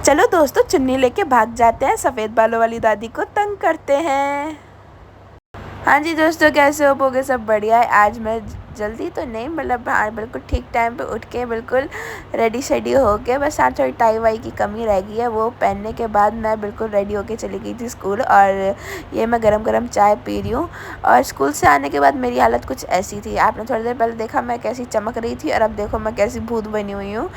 चलो दोस्तों चुन्नी लेके भाग जाते हैं, सफ़ेद बालों वाली दादी को तंग करते हैं। हाँ जी दोस्तों, कैसे हो सब बढ़िया है। आज मैं जल्दी तो नहीं, मतलब हाँ बिल्कुल ठीक टाइम पे उठ के बिल्कुल रेडी शेडी हो के, बस हाँ थोड़ी टाई वाई की कमी रह गई है, वो पहनने के बाद मैं बिल्कुल रेडी होके चली गई थी स्कूल। और ये मैं गरम गरम चाय पी रही हूँ। और स्कूल से आने के बाद मेरी हालत कुछ ऐसी थी। आपने थोड़ी देर पहले देखा मैं कैसी चमक रही थी, और अब देखो मैं कैसी भूत बनी हुई हूँ।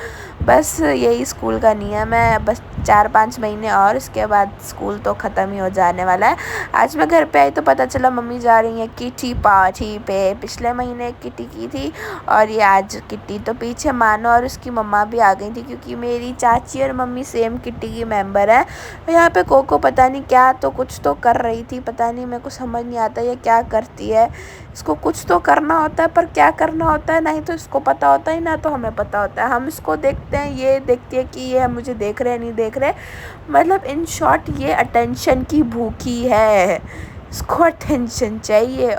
बस यही स्कूल का नियम है, बस 4-5 महीने और इसके बाद स्कूल तो ख़त्म ही हो जाने वाला है। आज मैं घर पे आई तो पता चला मम्मी जा रही है किटी पार्टी पे। पिछले महीने किटी की थी और ये आज किटी। तो पीछे मानो और उसकी मम्मा भी आ गई थी, क्योंकि मेरी चाची और मम्मी सेम किटी की मेंबर है। यहाँ पे कोको पता नहीं क्या तो कुछ तो कर रही थी, पता नहीं, मेरे को समझ नहीं आता ये क्या करती है। इसको कुछ तो करना होता है, पर क्या करना होता है नहीं तो इसको पता होता है, ना तो हमें पता होता है। हम इसको देखते हैं, ये देखती है कि ये मुझे देख रहे हैं नहीं देख रहे। मतलब इन शॉर्ट ये अटेंशन की भूखी है, इसको अटेंशन चाहिए।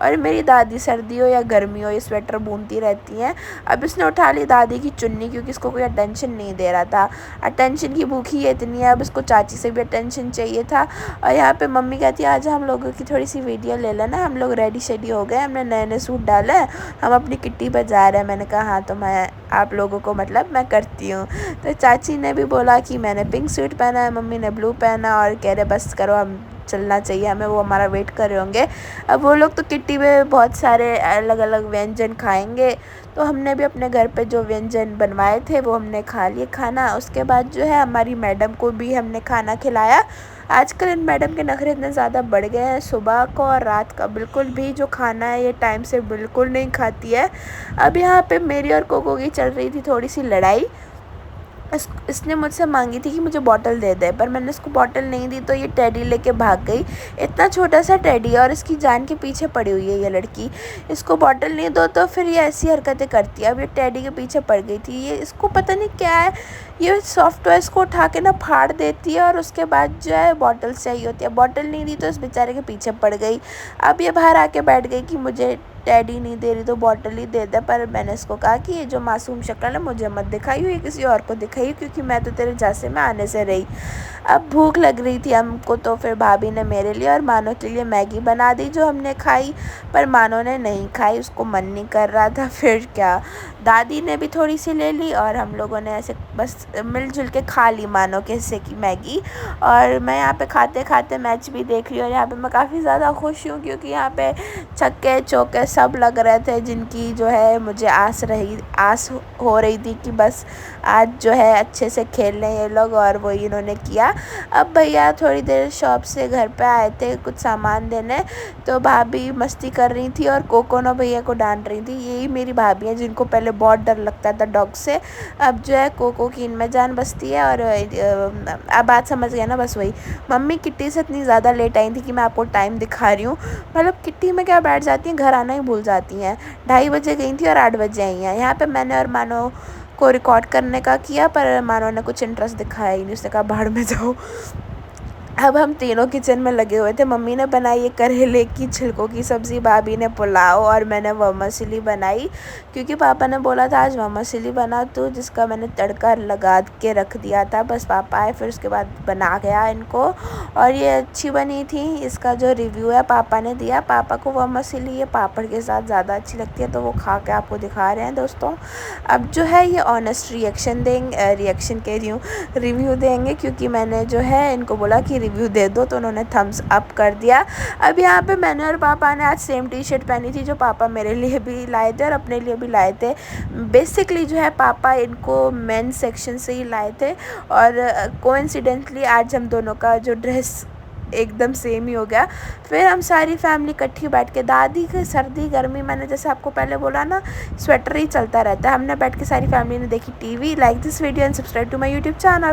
और मेरी दादी सर्दी हो या गर्मी हो ये स्वेटर बुनती रहती हैं। अब इसने उठा ली दादी की चुन्नी, क्योंकि इसको कोई अटेंशन नहीं दे रहा था। अटेंशन की भूखी है इतनी है, अब इसको चाची से भी अटेंशन चाहिए था। और यहाँ पे मम्मी कहती है आज हम लोगों की थोड़ी सी वीडियो ले लेना, हम लोग रेडी शेडी हो गए, हमने नए नए सूट डाले हैं, हम अपनी किट्टी पर जा रहे हैं। मैंने कहा हाँ तो मैं आप लोगों को मतलब मैं करती हूँ। तो चाची ने भी बोला कि मैंने पिंक सूट पहना है, मम्मी ने ब्लू पहना, और कह रहे बस करो हम चलना चाहिए हमें, वो हमारा वेट कर रहे होंगे। अब वो लोग तो किट्टी में बहुत सारे अलग अलग व्यंजन खाएंगे, तो हमने भी अपने घर पे जो व्यंजन बनवाए थे वो हमने खा लिए खाना। उसके बाद जो है हमारी मैडम को भी हमने खाना खिलाया। आजकल इन मैडम के नखरे इतने ज़्यादा बढ़ गए हैं, सुबह को और रात का बिल्कुल भी जो खाना है ये टाइम से बिल्कुल नहीं खाती है। अब यहाँ पे मेरी और कोको की चल रही थी थोड़ी सी लड़ाई। इसने मुझसे मांगी थी कि मुझे बॉटल दे दे, पर मैंने इसको बॉटल नहीं दी, तो ये टेडी लेके भाग गई। इतना छोटा सा टेडी है और इसकी जान के पीछे पड़ी हुई है ये लड़की। इसको बॉटल नहीं दो तो फिर ये ऐसी हरकतें करती है। अब ये टेडी के पीछे पड़ गई थी, ये इसको पता नहीं क्या है, ये सॉफ्ट टॉयज़ को उठा के ना फाड़ देती है, और उसके बाद जो है बॉटल चाहिए होती है। बॉटल नहीं दी तो इस बेचारे के पीछे पड़ गई। अब ये बाहर आके बैठ गई कि मुझे टेडी नहीं दे रही तो बॉटल ही दे दे। पर मैंने इसको कहा कि ये जो मासूम शक्ल है मुझे मत दिखाई, ये किसी और को दिखाई, क्योंकि मैं तो तेरे झांसे में आने से रही। अब भूख लग रही थी हमको, तो फिर भाभी ने मेरे लिए और मानो के लिए मैगी बना दी, जो हमने खाई। पर मानो ने नहीं खाई, उसको मन नहीं कर रहा था। फिर क्या, दादी ने भी थोड़ी सी ले ली और हम लोगों ने ऐसे बस मिलजुल के खा ली मानो के हिस्से की मैगी। और मैं यहाँ पे खाते खाते मैच भी देख रही हूँ, और यहाँ पे मैं काफ़ी ज़्यादा खुश हूँ, क्योंकि यहाँ पे छक्के चौके सब लग रहे थे, जिनकी जो है मुझे आस हो रही थी कि बस आज जो है अच्छे से खेल लें ये लोग, और वो इन्होंने किया। अब भैया थोड़ी देर शॉप से घर पे आए थे कुछ सामान देने, तो भाभी मस्ती कर रही थी और कोकोनो भैया को डांट रही थी। यही मेरी भाभी है जिनको पहले बहुत डर लगता था डॉग से, अब जो है कोको की इनमें जान बसती है। और अब बात समझ गए ना, बस वही। मम्मी किट्टी से इतनी ज़्यादा लेट आई थी कि मैं आपको टाइम दिखा रही हूँ, मतलब किट्टी में क्या बैठ जाती हैं, घर आना ही भूल जाती हैं। 2:30 बजे गई थी और 8 बजे आई हैं। यहाँ पे मैंने और मानो को रिकॉर्ड करने का किया, पर मानो ने कुछ इंटरेस्ट दिखाया ही नहीं, उसने कहा भाड़ में जाओ। अब हम तीनों किचन में लगे हुए थे। मम्मी ने बनाई ये करेले की छिलकों की सब्ज़ी, भाभी ने पुलाव, और मैंने वर्मिसेली बनाई, क्योंकि पापा ने बोला था आज वर्मिसेली बना, तो जिसका मैंने तड़का लगा के रख दिया था। बस पापा आए फिर उसके बाद बना गया इनको, और ये अच्छी बनी थी। इसका जो रिव्यू है पापा ने दिया। पापा को वर्मिसेली ये पापड़ के साथ ज़्यादा अच्छी लगती है, तो वो खा के आपको दिखा रहे हैं दोस्तों। अब जो है ये ऑनेस्ट रिएक्शन कह रही हूँ, रिव्यू देंगे, क्योंकि मैंने जो है इनको बोला कि रिव्यू दे दो, तो उन्होंने थम्स अप कर दिया। अब यहाँ पे मैंने और पापा ने आज सेम टी शर्ट पहनी थी, जो पापा मेरे लिए भी लाए थे और अपने लिए भी लाए थे। बेसिकली जो है पापा इनको मेन सेक्शन से ही लाए थे, और कोइंसिडेंटली आज हम दोनों का जो ड्रेस एकदम सेम ही हो गया। फिर हम सारी फैमिली इकट्ठी बैठ के, दादी की सर्दी गर्मी, मैंने जैसे आपको पहले बोला ना, स्वेटर ही चलता रहता है। हमने बैठ के सारी फैमिली ने देखी TV. Like this video and subscribe to my YouTube channel.